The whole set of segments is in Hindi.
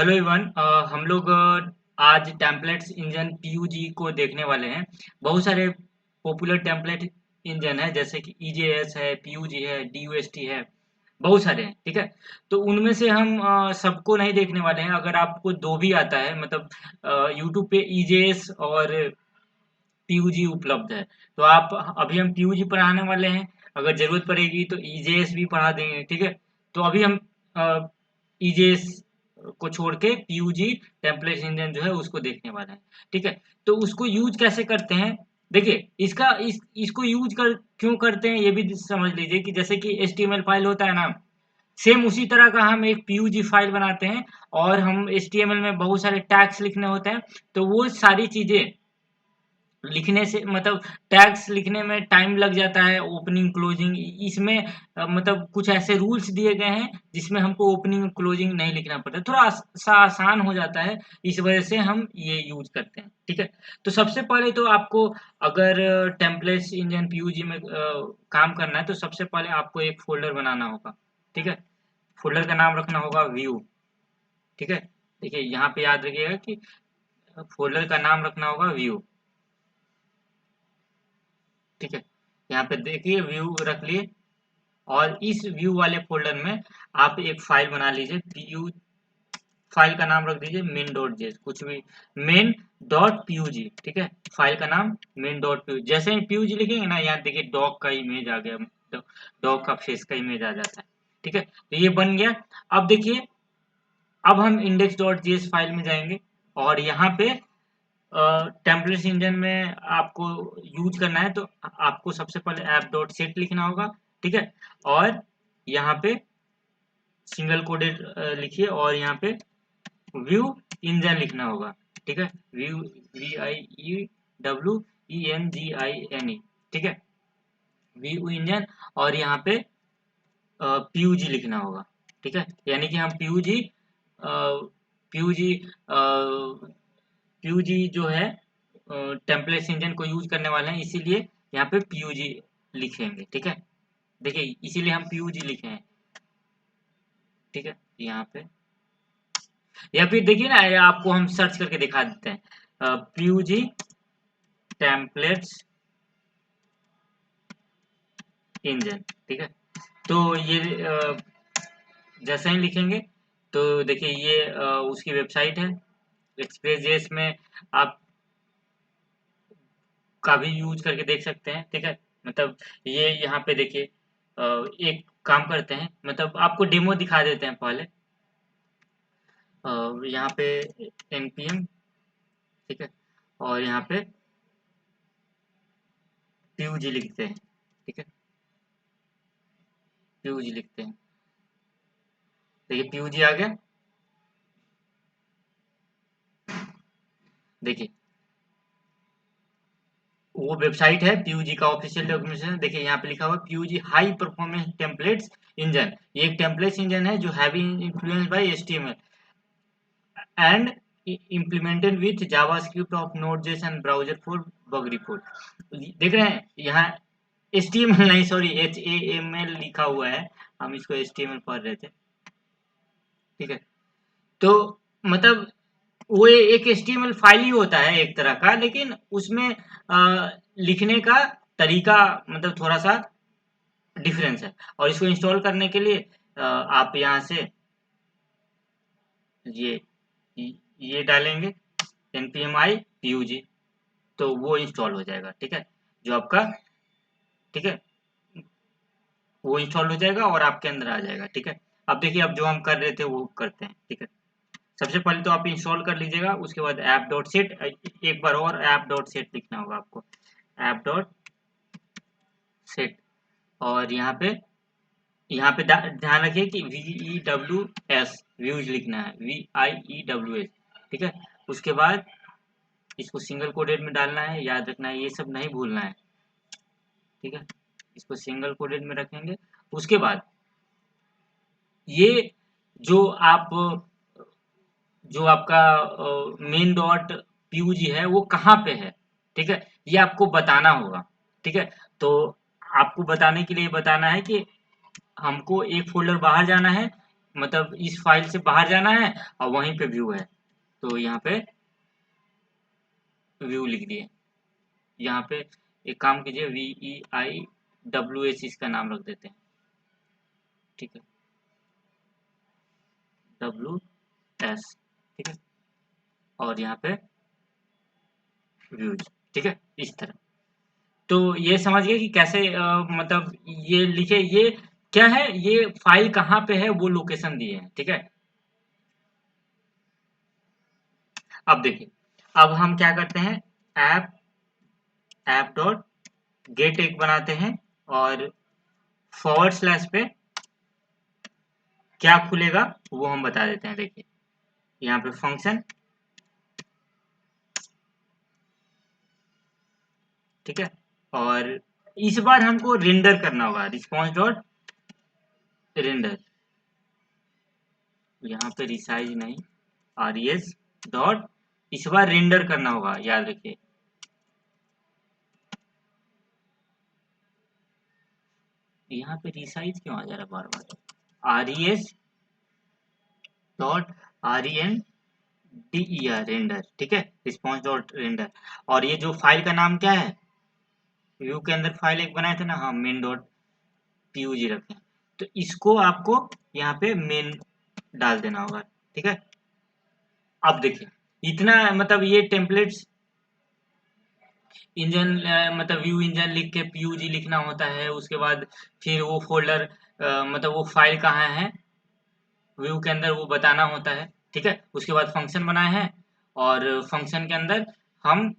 Hello everyone. हम लोग आज टेम्पलेट्स इंजन पीयूजी को देखने वाले हैं। बहुत सारे पॉपुलर टेम्पलेट इंजन है, जैसे कि ईजेएस है, पीयूजी है, डीयूएसटी है, बहुत सारे हैं। ठीक है, तो उनमें से हम सबको नहीं देखने वाले हैं। अगर आपको दो भी आता है, मतलब यूट्यूब पे ईजेएस और पीयूजी उपलब्ध है, तो आप अभी हम पीयूजी पढ़ाने वाले हैं। अगर जरूरत पड़ेगी तो ईजेएस भी पढ़ा देंगे। ठीक है, तो अभी हम ईजेएस को छोड़ के पीयूजी टेम्पलेट इंजन जो है उसको देखने वाले हैं। ठीक है, तो उसको यूज कैसे करते हैं, देखिए इसको यूज कर क्यों करते हैं ये भी समझ लीजिए। कि जैसे कि एचटीएमएल फाइल होता है ना, सेम उसी तरह का हम एक पीयूजी फाइल बनाते हैं, और हम एचटीएमएल में बहुत सारे टैग्स लिखने होते हैं। तो वो सारी चीजें लिखने से, मतलब टैग्स लिखने में टाइम लग जाता है, ओपनिंग क्लोजिंग इसमें मतलब कुछ ऐसे रूल्स दिए गए हैं जिसमें हमको ओपनिंग क्लोजिंग नहीं लिखना पड़ता, थोड़ा सा आसान हो जाता है। इस वजह से हम ये यूज करते हैं। ठीक है, तो सबसे पहले तो आपको, अगर टेम्पलेट्स इंजन पीयूजी में काम करना है, तो सबसे पहले आपको एक फोल्डर बनाना होगा। ठीक है, फोल्डर का नाम रखना होगा व्यू। ठीक है, देखिए यहाँ पे याद रखिएगा कि फोल्डर का नाम रखना होगा व्यू। ठीक है, यहाँ पे देखिए व्यू रख लिए, और इस व्यू वाले फोल्डर में आप एक फाइल बना लीजिए। पीयू फाइल का नाम रख दीजिए मेन डॉट जेस, कुछ भी, मेन डॉट पीयूजी। ठीक है, फाइल का नाम मेन डॉट पीयूजी। जैसे ही पीयूजी लिखेंगे ना, यहाँ देखिए डॉग का इमेज आ गया, डॉग का फेस का इमेज आ जाता है। ठीक है, तो ये बन गया। अब देखिए, अब हम इंडेक्स डॉट जेएस फाइल में जाएंगे, और यहाँ पे टेम्पलेट्स इंजन में आपको यूज करना है, तो आपको सबसे पहले ऐप डॉट सेट लिखना होगा। ठीक है, और यहाँ पे सिंगल कोडेड लिखिए, और यहाँ पे व्यू इंजन लिखना होगा। ठीक है, व्यू, VIEWENGINE। ठीक है, व्यू इंजन, और यहाँ पे पीयूजी लिखना होगा। ठीक है, यानी कि हम पीयूजी पीयूजी पीयूजी जो है टेम्पलेट्स इंजन को यूज करने वाले हैं, इसीलिए यहाँ पे पीयूजी लिखेंगे। ठीक है, देखिए इसीलिए हम पीयूजी लिखे हैं। ठीक है, यहाँ पे, या फिर देखिए ना, ये आपको हम सर्च करके दिखा देते हैं, पीयूजी टेम्पलेट्स इंजन। ठीक है, तो ये जैसे ही लिखेंगे, तो देखिए ये उसकी वेबसाइट है। एक्सप्रेस जेएस में आप का भी यूज करके देख सकते हैं। ठीक है, मतलब ये यहाँ पे देखिए, एक काम करते हैं, मतलब आपको डेमो दिखा देते हैं पहले। यहाँ पे npm, ठीक है, और यहाँ पे pug लिखते हैं। ठीक है, pug लिखते हैं, देखिए pug आ गया। देखिए वो वेबसाइट है पीयूजी का, ऑफिशियल डॉक्यूमेंटेशन। देखिए यहाँ पे लिखा हुआ पीयूजी हाई परफॉर्मेंस टेम्पलेट्स इंजन। ये एक टेम्पलेट्स इंजन है जो heavy influence by HTML and implemented with JavaScript of Node.js and browser for bug report। देख रहे हैं यहाँ HTML नहीं, सॉरी HAML लिखा हुआ है, हम इसको HTML पढ़ रहे थे। ठीक है, तो मतलब वो एक HTML फाइल ही होता है एक तरह का, लेकिन उसमें लिखने का तरीका मतलब थोड़ा सा डिफरेंस है। और इसको इंस्टॉल करने के लिए आप यहाँ से ये ये डालेंगे npm i pug, तो वो इंस्टॉल हो जाएगा। ठीक है, जो आपका, ठीक है, वो इंस्टॉल हो जाएगा और आपके अंदर आ जाएगा। ठीक है, अब देखिए, अब जो हम कर रहे थे वो करते हैं। ठीक है, सबसे पहले तो आप इंस्टॉल कर लीजिएगा, उसके बाद ऐप डॉट सेट, एक बार और ऐप डॉट सेट लिखना होगा आपको, ऐप डॉट सेट। और यहाँ पे ध्यान रखिए कि VEWS व्यूज लिखना है, VIEWS। ठीक है, उसके बाद इसको सिंगल कोडेड में डालना है, याद रखना है, ये सब नहीं भूलना है। ठीक है, इसको सिंगल कोडेड में रखेंगे। उसके बाद ये जो आप जो आपका मेन डॉट पीयूजी है वो कहाँ पे है। ठीक है, ये आपको बताना होगा। ठीक है, तो आपको बताने के लिए बताना है कि हमको एक फोल्डर बाहर जाना है, मतलब इस फाइल से बाहर जाना है और वहीं पे व्यू है, तो यहाँ पे व्यू लिख दिए। यहाँ पे एक काम कीजिए, VEIWH इसका नाम रख देते हैं, ठीक है, WS, ठीक है, और यहाँ पे व्यूज, ठीक है, इस तरह। तो ये समझ गए कि कैसे मतलब ये लिखे, ये क्या है, ये फाइल कहाँ पे है वो लोकेशन दिए हैं, ठीक है। अब देखिए, अब हम क्या करते हैं, ऐप ऐप डॉट गेट एक बनाते हैं, और फॉरवर्ड स्लैश पे क्या खुलेगा वो हम बता देते हैं। देखिए यहाँ पे फंक्शन, ठीक है, और इस बार हमको रेंडर करना होगा, रिस्पॉन्स डॉट रेंडर, यहाँ पे रिसाइज नहीं, res डॉट, इस बार रेंडर करना होगा, याद रखिए। यहाँ पे रिसाइज क्यों आ जा रहा है बार बार, res डॉट RENDER रेंडर, ठीक है, रिस्पॉन्स डॉट रेंडर। और ये जो फाइल का नाम क्या है, व्यू के अंदर फाइल एक बनाए थे ना, हाँ, मेन डॉट पीयूजी रखें, तो इसको आपको यहाँ पे मेन डाल देना होगा, ठीक है। अब देखिए, इतना मतलब ये टेम्पलेट्स इंजन, मतलब व्यू इंजन लिख के पीयूजी लिखना होता है, उसके बाद फिर वो फोल्डर, मतलब वो फाइल कहाँ है व्यू के अंदर वो बताना होता है, ठीक है। उसके बाद फंक्शन बनाए हैं, और फंक्शन के अंदर हम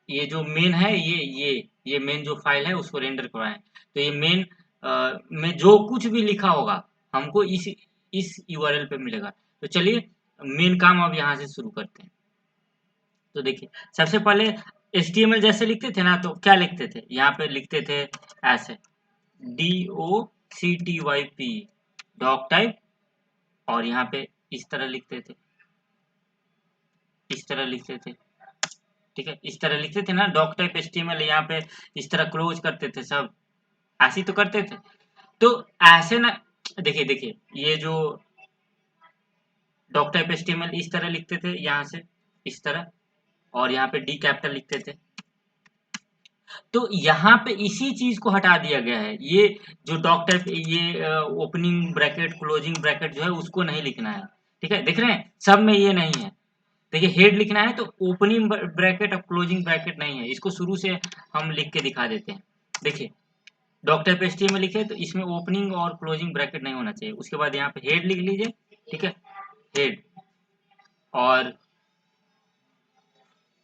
ये जो मेन है, ये मेन जो फाइल है उसको रेंडर करवाएं। तो ये मेन में जो कुछ भी लिखा होगा हमको इस यूआरएल पे मिलेगा। तो चलिए मेन काम अब यहाँ से शुरू करते हैं। तो देखिए, सबसे पहले HTML जैसे लिखते थे ना, तो क्या लिखते थे, यहाँ पे लिखते थे ऐसे, DOCTYP डॉक टाइप, और यहाँ पे इस तरह लिखते थे, इस तरह लिखते थे, ठीक है, इस तरह लिखते थे ना, डॉक टाइप HTML, यहाँ पे इस तरह क्लोज करते थे, सब ऐसे ही तो करते थे। तो ऐसे ना, देखिए देखिए, ये जो डॉक टाइप HTML इस तरह लिखते थे, यहाँ से इस तरह, और यहाँ पे डी कैपिटल लिखते थे। तो यहाँ पे इसी चीज को हटा दिया गया है, ये जो डॉक टाइप, ये ओपनिंग ब्रैकेट क्लोजिंग ब्रैकेट जो है उसको नहीं लिखना है, ठीक है, देख रहे हैं सब में ये नहीं है। देखिए हेड लिखना है तो ओपनिंग ब्रैकेट और क्लोजिंग ब्रैकेट नहीं है, इसको शुरू से हम लिख के दिखा देते हैं। देखिए डॉक टाइप HTML लिखे तो इसमें ओपनिंग और क्लोजिंग ब्रैकेट नहीं होना चाहिए। उसके बाद यहाँ पे हेड लिख लीजिए, ठीक है, हेड, और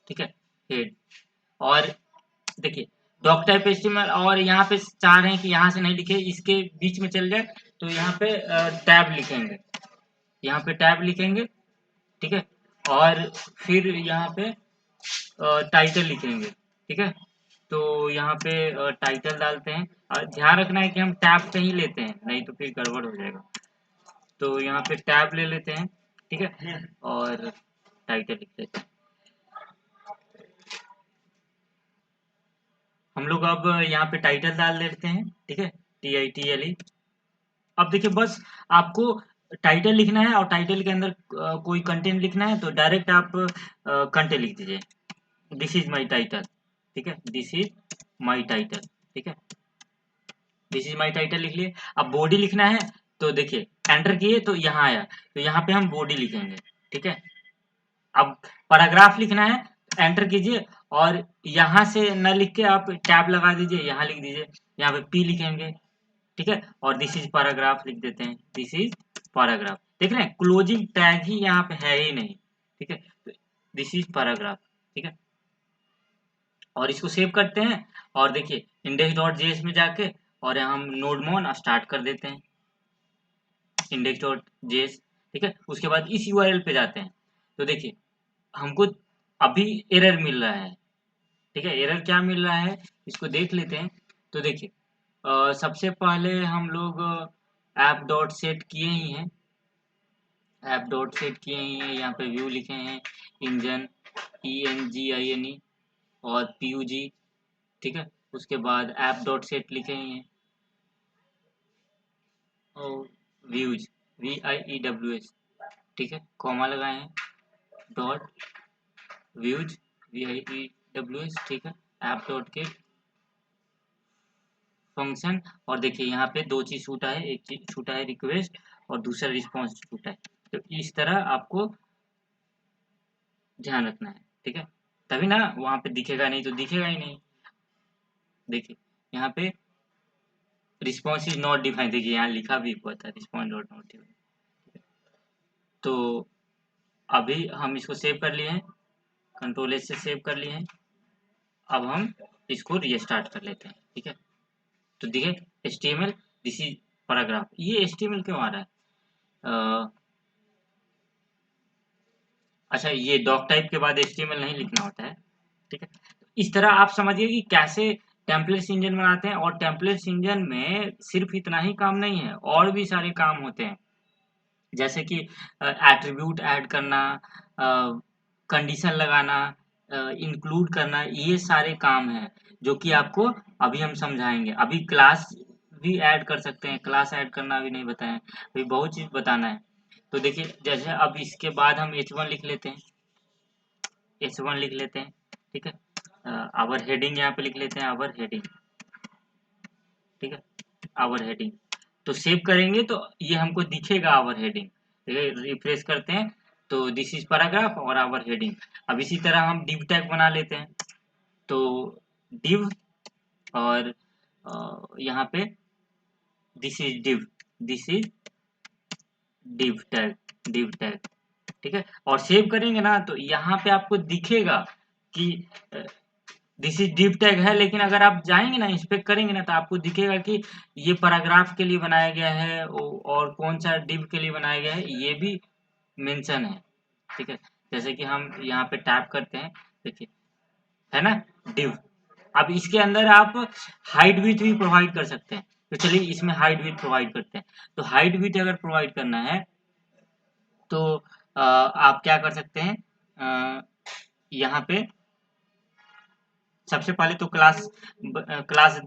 ठीक है, हेड, और देखिए डॉक टाइप HTML, और यहाँ पे चाह रहे हैं कि यहाँ से नहीं लिखे, इसके बीच में चल जाए, तो यहाँ पे टैब लिखेंगे, यहाँ पे टैब लिखेंगे, ठीक है, और फिर यहाँ पे टाइटल लिखेंगे, ठीक है। तो यहाँ पे टाइटल डालते हैं, और ध्यान रखना है कि हम टैब पे ही लेते हैं, नहीं तो फिर गड़बड़ हो जाएगा। तो यहाँ पे टैब ले लेते हैं, ठीक है, और टाइटल लिख लेते हैं हम लोग। अब यहाँ पे टाइटल डाल देते हैं, ठीक है, TITLE। अब देखिए बस आपको टाइटल लिखना है, और टाइटल के अंदर कोई कंटेंट लिखना है, तो डायरेक्ट आप कंटेंट लिख दीजिए, दिस इज माई टाइटल, ठीक है, दिस इज माई टाइटल, ठीक है, दिस इज माई टाइटल लिख लिए। अब बॉडी लिखना है, तो देखिए एंटर किए तो यहाँ आया, तो यहाँ पे हम बॉडी लिखेंगे, ठीक है। अब पैराग्राफ लिखना है, एंटर कीजिए, और यहाँ से न लिख के आप टैब लगा दीजिए, यहाँ लिख दीजिए, यहाँ पे P लिखेंगे, ठीक है, और दिस इज पैराग्राफ लिख देते हैं, दिस इज पैराग्राफ। देख रहे हैं क्लोजिंग टैग ही यहाँ पे है ही नहीं, ठीक है, दिस इज पैराग्राफ, ठीक है, और इसको सेव करते हैं। और देखिए इंडेक्स डॉट जेएस में जाके, और यहाँ हम नोडमोन स्टार्ट कर देते हैं, इंडेक्स डॉट जेएस, ठीक है। उसके बाद इस यूआरएल पे जाते हैं, तो देखिए हमको अभी एरर मिल रहा है, ठीक है, एरर क्या मिल रहा है इसको देख लेते हैं। तो देखिए सबसे पहले हम लोग ऐप डॉट सेट किए ही हैं, ऐप डॉट सेट किए ही हैं, यहाँ पे व्यू लिखे हैं, इंजन ENGINE, और PUG, ठीक है। उसके बाद ऐप डॉट सेट लिखे ही हैं, और व्यूज VIEWS, ठीक है, कॉमा लगाए हैं, डॉट व्यूज VIEWS, ठीक है, ऐप डॉट गेट फंक्शन। और देखिए यहाँ पे दो चीज छूटा है, एक चीज छूटा है रिक्वेस्ट और दूसरा रिस्पॉन्स छूटा है। तो इस तरह आपको ध्यान रखना है, ठीक है, तभी ना वहां पे दिखेगा, नहीं तो दिखेगा ही नहीं। देखिए यहाँ पे रिस्पॉन्स इज नॉट डिफाइंड, देखिए यहाँ लिखा भी हुआ था रिस्पॉन्स डॉट नॉट डिफाइंड। तो अभी हम इसको सेव कर लिए हैं, कंट्रोल एस से सेव कर लिए हैं। अब हम इसको रीस्टार्ट कर लेते हैं, ठीक है। तो देखिए HTML, दिस इज पैराग्राफ, ये HTML क्यों आ रहा है? अच्छा, ये डॉक टाइप के बाद HTML नहीं लिखना होता है, ठीक है। इस तरह आप समझिए कि कैसे टेम्पलेट्स इंजन बनाते हैं। और टेम्पलेट्स इंजन में सिर्फ इतना ही काम नहीं है, और भी सारे काम होते हैं, जैसे कि एट्रीब्यूट ऐड करना, कंडीशन लगाना, इंक्लूड करना, ये सारे काम हैं जो कि आपको अभी हम समझाएंगे। अभी क्लास भी ऐड कर सकते हैं, क्लास ऐड करना अभी नहीं बताएं, अभी बहुत चीज़ बताना है। तो देखिए जैसे अब इसके बाद हम H1 लिख लेते हैं, H1 लिख लेते हैं, ठीक है। आवर हेडिंग यहाँ पे लिख लेते हैं, आवर हेडिंग, ठीक है, आवर हेडिंग। तो सेव करेंगे तो ये हमको दिखेगा आवर हेडिंग, रिफ्रेश करते हैं तो दिस इज पैराग्राफ और आवर हेडिंग। अब इसी तरह हम डिव टैग बना लेते हैं, तो डिव और यहाँ पे this is div, this is div tag, div tag, ठीक है। और सेव करेंगे ना तो यहाँ पे आपको दिखेगा कि दिस इज डिव टैग है, लेकिन अगर आप जाएंगे ना, इंस्पेक्ट करेंगे ना, तो आपको दिखेगा कि ये पैराग्राफ के लिए बनाया गया है और कौन सा डिव के लिए बनाया गया है ये भी मेंशन है, ठीक है। जैसे कि हम यहाँ पे टैप करते हैं, देखिए है ना डिव। अब इसके अंदर आप हाइट विड्थ भी प्रोवाइड कर सकते हैं, तो चलिए इसमें हाइट विड्थ प्रोवाइड करते हैं। तो हाइट विड्थ अगर प्रोवाइड करना है तो आप क्या कर सकते हैं, यहाँ पे सबसे पहले तो क्लास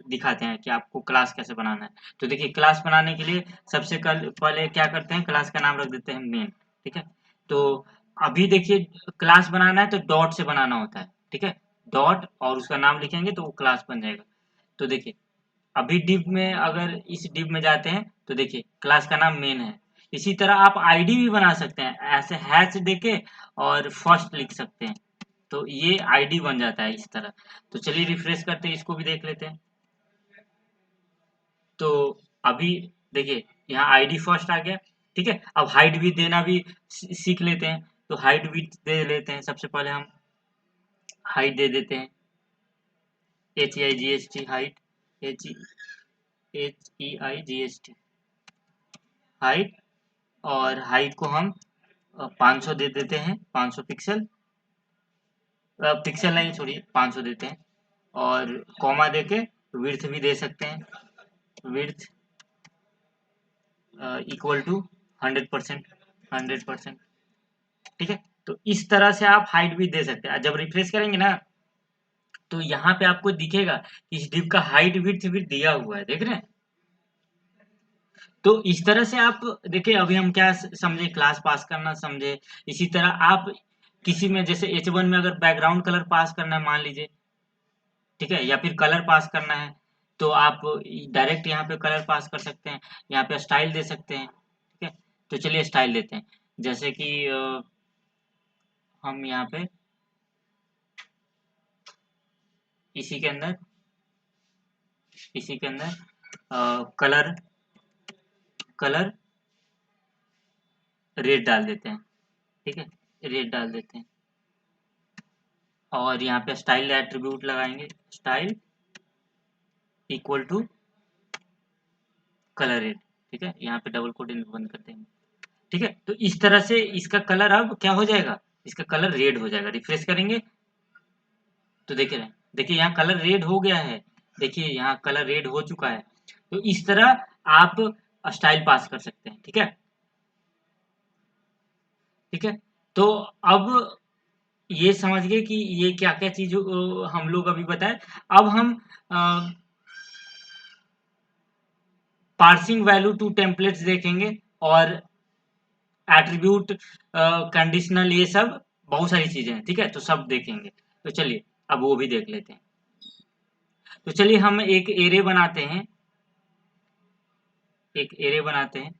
दिखाते हैं कि आपको क्लास कैसे बनाना है। तो देखिए क्लास बनाने के लिए सबसे पहले क्या करते हैं, क्लास का नाम रख देते हैं मेन, ठीक है। तो अभी देखिए क्लास बनाना है तो डॉट से बनाना होता है, ठीक है, डॉट और उसका नाम लिखेंगे तो वो क्लास बन जाएगा। तो देखिए अभी डिव में, अगर इस डिव में जाते हैं तो देखिए क्लास का नाम मेन है। इसी तरह आप आईडी भी बना सकते हैं, ऐसे हैश देके और फर्स्ट लिख सकते हैं, तो ये आईडी बन जाता है इस तरह। तो चलिए रिफ्रेश करते हैं, इसको भी देख लेते हैं। तो अभी देखिए यहाँ आईडी फर्स्ट आ गया, ठीक है। अब हाइट भी देना भी सीख लेते हैं, तो हाइट भी दे लेते हैं। सबसे पहले हम हाइट दे देते हैं, HEIGHT हाइट, HEIGHT हाइट। और हाइट को हम 500 दे देते हैं, 500 पिक्सल, पिक्सल नहीं सॉरी 500 देते हैं। और कॉमा देके विड्थ भी दे सकते हैं, विड्थ इक्वल टू 100%, 100%, ठीक है। तो इस तरह से आप हाइट भी दे सकते हैं। जब रिफ्रेश करेंगे ना तो यहाँ पे आपको दिखेगा कि इस डिव का हाइट विड्थ भी दिया हुआ है, देख रहे हैं। तो इस तरह से आप देखिए, अभी हम क्या समझे, क्लास पास करना समझे। इसी तरह आप किसी में जैसे H1 में अगर बैकग्राउंड कलर पास करना है मान लीजिए, ठीक है, या फिर कलर पास करना है, तो आप डायरेक्ट यहाँ पे कलर पास कर सकते हैं, यहाँ पे स्टाइल दे सकते हैं, ठीक है। तो चलिए स्टाइल देते हैं, जैसे कि हम यहाँ पे इसी के अंदर, इसी के अंदर कलर, कलर रेड डाल देते हैं, ठीक है, रेड डाल देते हैं। और यहाँ पे स्टाइल एट्रीब्यूट लगाएंगे, style equal to colour red, ठीक है। यहाँ पे डबल कोटिंग बंद करते हैं, ठीक है। तो इस तरह से इसका कलर अब क्या हो जाएगा, इसका कलर रेड हो जाएगा। रिफ्रेश करेंगे तो देखिए यहाँ कलर रेड हो गया है, देखिए यहाँ कलर रेड हो चुका है। तो इस तरह आप स्टाइल पास कर सकते हैं, ठीक है, ठीक है। तो अब ये समझ गए कि ये क्या क्या चीज हम लोग अभी बताए। अब हम पार्सिंग वैल्यू टू टेम्पलेट्स देखेंगे और एट्रीब्यूट, कंडीशनल, ये सब बहुत सारी चीजें हैं, ठीक है, तो सब देखेंगे। तो चलिए अब वो भी देख लेते हैं। तो चलिए हम एक एरे बनाते हैं, एक एरे बनाते हैं।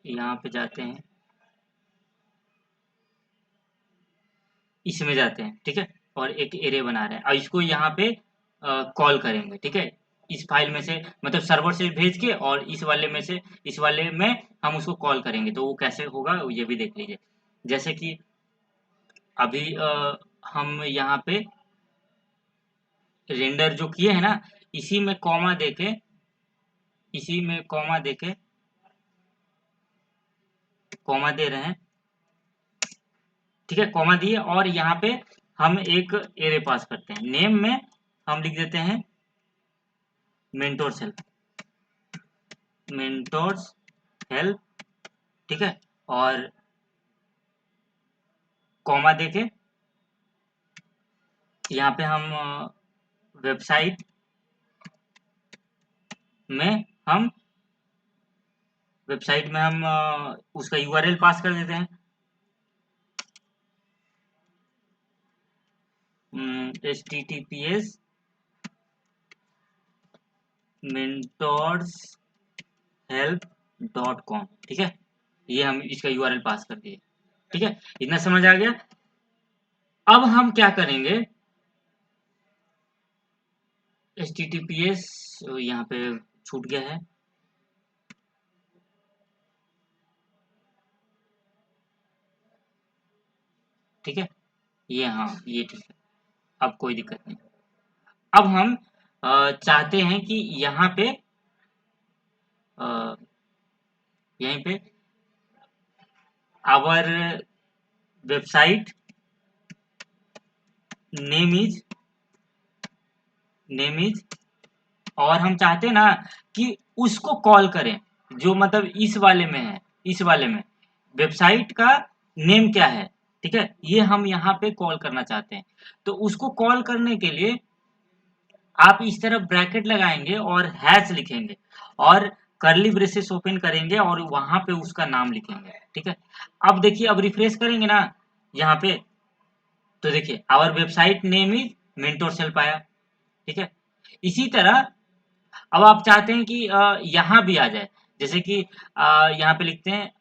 यहाँ पे जाते हैं, इसमें जाते हैं, ठीक है, और एक एरे बना रहे हैं और इसको यहाँ पे कॉल करेंगे, ठीक है, इस फाइल में से, मतलब सर्वर से भेज के, और इस वाले में से, इस वाले में हम उसको कॉल करेंगे। तो वो कैसे होगा ये भी देख लीजिए। जैसे कि अभी हम यहाँ पे रेंडर जो किए हैं ना, इसी में कॉमा देके, इसी में कॉमा देके, कॉमा दे रहे हैं, ठीक है, कॉमा दिए, और यहाँ पे हम एक एरे पास करते हैं। नेम में हम लिख देते हैं मेंटोर हेल्प, मेंटोर्स हेल्प, ठीक है, और कॉमा देके यहाँ पे हम वेबसाइट में हम वेबसाइट में हम उसका यूआरएल पास कर देते हैं, https mentorshelp.com, ठीक है, ये हम इसका यूआरएल पास कर दिए, ठीक है, इतना समझ आ गया। अब हम क्या करेंगे, https यहाँ पे छूट गया है, ठीक है, ये, हाँ ये ठीक है, अब कोई दिक्कत नहीं। अब हम चाहते हैं कि यहाँ पे अ, यहीं पे आवर वेबसाइट नेम इज, और हम चाहते हैं ना कि उसको कॉल करें, जो मतलब इस वाले में है, इस वाले में वेबसाइट का नेम क्या है, ठीक है, ये हम यहाँ पे कॉल करना चाहते हैं। तो उसको कॉल करने के लिए आप इस तरफ ब्रैकेट लगाएंगे और हैश लिखेंगे, और कर्ली ब्रेसेस ओपन करेंगे और वहां पे उसका नाम लिखेंगे, ठीक है। अब देखिए, अब रिफ्रेश करेंगे ना यहाँ पे, तो देखिए our website name is mentor self आया, ठीक है। इसी तरह अब आप चाहते हैं कि यहाँ भी आ जाए, जैसे कि यहाँ पे लिखते हैं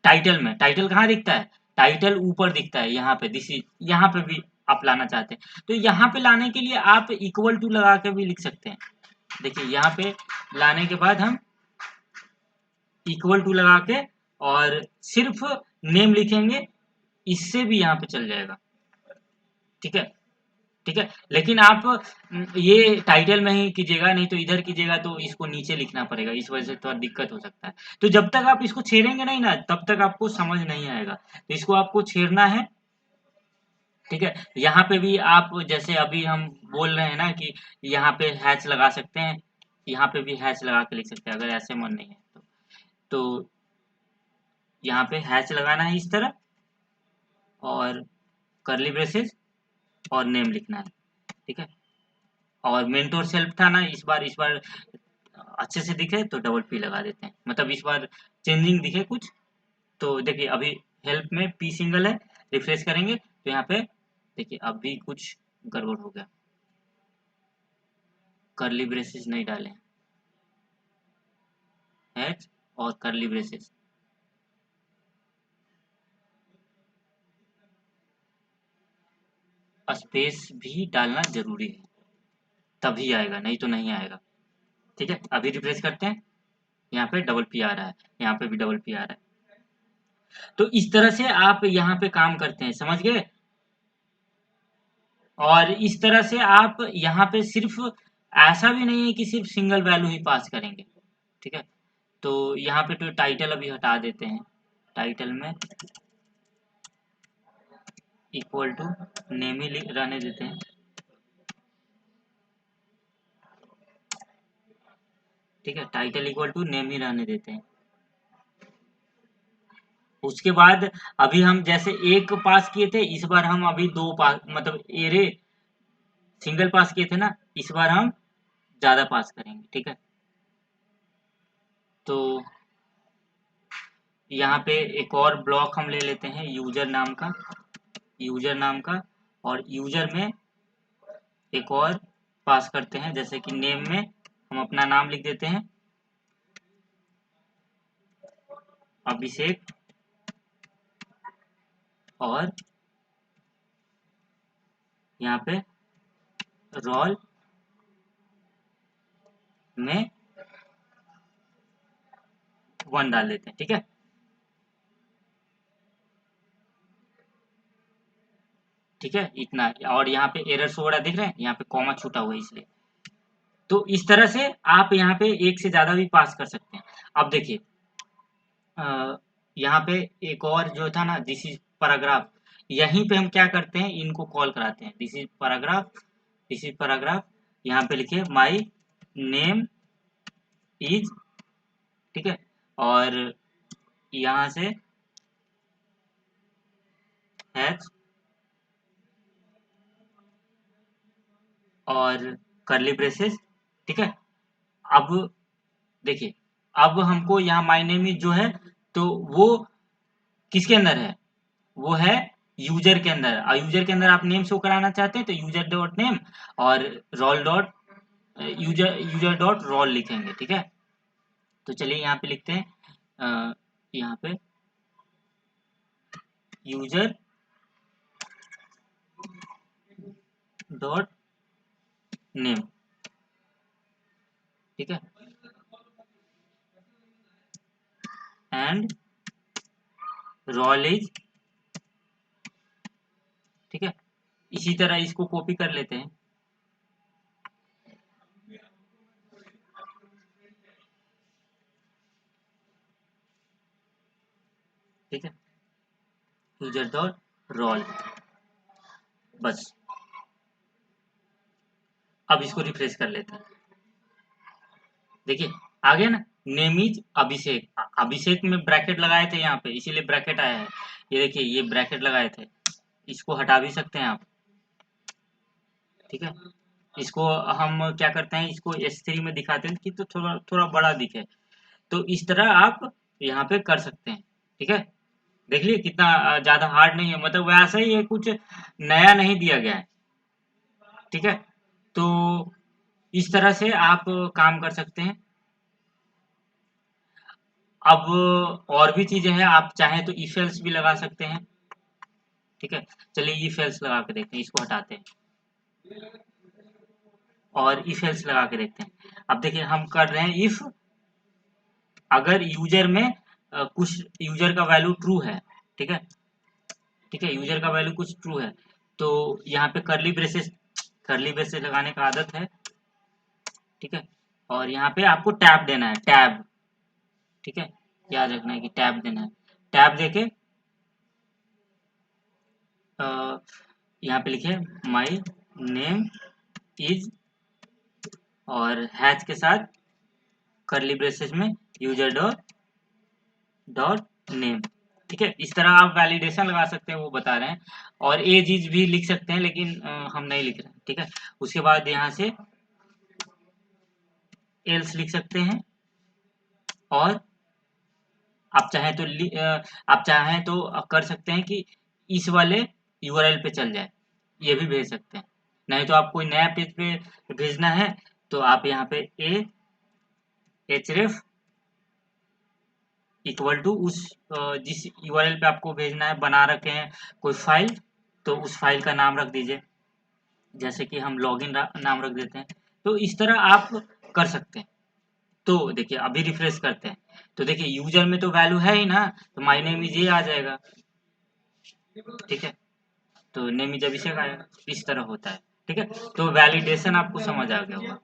टाइटल में, टाइटल कहाँ दिखता है, टाइटल ऊपर दिखता है यहाँ पे, दिस इज, यहाँ पे भी आप लाना चाहते हैं, तो यहाँ पे लाने के लिए आप इक्वल टू लगा के भी लिख सकते हैं। देखिए यहाँ पे लाने के बाद हम इक्वल टू लगा के और सिर्फ नेम लिखेंगे, इससे भी यहाँ पे चल जाएगा, ठीक है, ठीक है। लेकिन आप ये टाइटल में ही कीजिएगा, नहीं तो इधर कीजिएगा तो इसको नीचे लिखना पड़ेगा, इस वजह से थोड़ा दिक्कत हो सकता है। तो जब तक आप इसको छेड़ेंगे नहीं ना, तब तक आपको समझ नहीं आएगा, तो इसको आपको छेड़ना है, ठीक है। यहाँ पे भी आप, जैसे अभी हम बोल रहे हैं ना कि यहाँ पे हैच लगा सकते हैं, यहाँ पे भी हैच लगा के लिख सकते हैं, अगर ऐसे मन नहीं है तो यहाँ पे हैच लगाना है इस तरह, और करली ब्रेसेस और नेम लिखना है, ठीक है। और मेंटोर सेल्फ था ना, इस बार अच्छे से दिखे तो डबल पी लगा देते हैं, मतलब इस बार चेंजिंग दिखे कुछ। तो देखिए अभी हेल्प में पी सिंगल है, रिफ्रेश करेंगे तो यहाँ पे देखिए अभी कुछ गड़बड़ हो गया, करली ब्रेसेस नहीं डाले, एच और करली ब्रेसेस, स्पेस भी डालना जरूरी है, तभी आएगा, नहीं तो नहीं आएगा, ठीक है। अभी रिफ्रेश करते हैं, यहाँ पे डबल पी आ रहा है, यहाँ पे भी डबल पी आ रहा है। तो इस तरह से आप यहाँ पे काम करते हैं, समझ गए। और इस तरह से आप यहाँ पे सिर्फ, ऐसा भी नहीं है कि सिर्फ सिंगल वैल्यू ही पास करेंगे, ठीक है। तो यहाँ पे तो टाइटल अभी हटा देते हैं, टाइटल में इक्वल टू नेम ही रहने देते हैं, ठीक है, टाइटल इक्वल टू नेम ही रहने देते हैं। उसके बाद अभी हम जैसे एक पास किए थे, इस बार हम अभी दो पास, मतलब एरे सिंगल पास किए थे ना, इस बार हम ज़्यादा पास करेंगे। ठीक है, तो यहाँ पे एक और ब्लॉक हम ले लेते हैं यूजर नाम का, यूजर नाम का, और यूजर में एक और पास करते हैं, जैसे कि नेम में हम अपना नाम लिख देते हैं अभिषेक, और यहाँ पे रोल में 1 डाल देते हैं। ठीक है, ठीक है, इतना। और यहाँ पे एरर शो हो रहा है, दिख रहे हैं, यहाँ पे कॉमा छूटा हुआ है इसलिए। तो इस तरह से आप यहाँ पे एक से ज्यादा भी पास कर सकते हैं। अब देखिए यहाँ पे एक और जो था ना, दिस इज पैराग्राफ, यहीं पे हम क्या करते हैं, इनको कॉल कराते हैं, this is paragraph, this is paragraph. यहाँ पे लिखिए माई नेम इज, ठीक है, और यहाँ से हैज, और करली ब्रेसेस। ठीक है, अब देखिए, अब हमको यहाँ माय नेम इज जो है, तो वो किसके अंदर है, वो है यूजर के अंदर। और यूजर के अंदर आप नेम शो कराना चाहते हैं तो यूजर डॉट नेम, और role dot user, user dot role लिखेंगे। ठीक है, तो चलिए यहाँ पे लिखते हैं यहाँ पे यूजर डॉट नेम। ठीक है, एंड रोल इज, ठीक है, इसी तरह इसको कॉपी कर लेते हैं। ठीक है, यूजर डॉट रोल, बस। अब इसको रिफ्रेश कर लेते हैं, देखिए आ गया ना, नेम इज अभिषेक। अभिषेक में ब्रैकेट लगाए थे यहाँ पे, इसीलिए ब्रैकेट आया है। ये देखिए, ये ब्रैकेट लगाए थे, इसको हटा भी सकते हैं आप। ठीक है, इसको हम क्या करते हैं, इसको S3 में दिखाते हैं कि तो थोड़ा थोड़ा बड़ा दिखे, तो इस तरह आप यहाँ पे कर सकते हैं। ठीक है, देख लिए कितना ज्यादा हार्ड नहीं है, मतलब वैसा ही है, कुछ नया नहीं दिया गया है। ठीक है, तो इस तरह से आप काम कर सकते हैं। अब और भी चीजें हैं, आप चाहें तो इफ एल्स भी लगा सकते हैं। ठीक है, चलिए इफ एल्स लगा के देखते हैं, इसको हटाते हैं और इफ एल्स लगा के देखते हैं। अब देखिए हम कर रहे हैं इफ, अगर यूजर में कुछ यूजर का वैल्यू ट्रू है। ठीक है, ठीक है, यूजर का वैल्यू कुछ ट्रू है, तो यहाँ पे करली ब्रेसेस, करली ब्रेसेस लगाने का आदत है। ठीक है, और यहाँ पे आपको टैब देना है, टैब। ठीक है, याद रखना है कि टैब देना है। टैब देके यहाँ पे लिखे माई नेम इज, और हैच के साथ करली ब्रेसेस में यूजर डॉट डॉट नेम। ठीक है, इस तरह आप वैलिडेशन लगा सकते हैं, वो बता रहे हैं। और एज इज भी लिख सकते हैं, लेकिन हम नहीं लिख रहे हैं। ठीक है, उसके बाद यहाँ से एल्स लिख सकते हैं, और आप चाहें तो आप चाहें तो कर सकते हैं कि इस वाले यूआरएल पे चल जाए, ये भी भेज सकते हैं। नहीं तो आप कोई नया पेज पे भेजना है, तो आप यहाँ पे ए href इक्वल टू उस जिस यूआरएल पे आपको भेजना है, बना रखे हैं कोई फाइल, तो उस फाइल का नाम रख दीजिए, जैसे कि हम लॉगिन नाम रख देते हैं। तो इस तरह आप कर सकते हैं। तो देखिए अभी रिफ्रेश करते हैं, तो देखिए यूजर में तो वैल्यू है ही ना, तो माय नेम इज ये आ जाएगा। ठीक है, तो नेम इज अभिषेक आएगा, इस तरह होता है। ठीक है, तो वैलिडेशन आपको समझ आ गया होगा।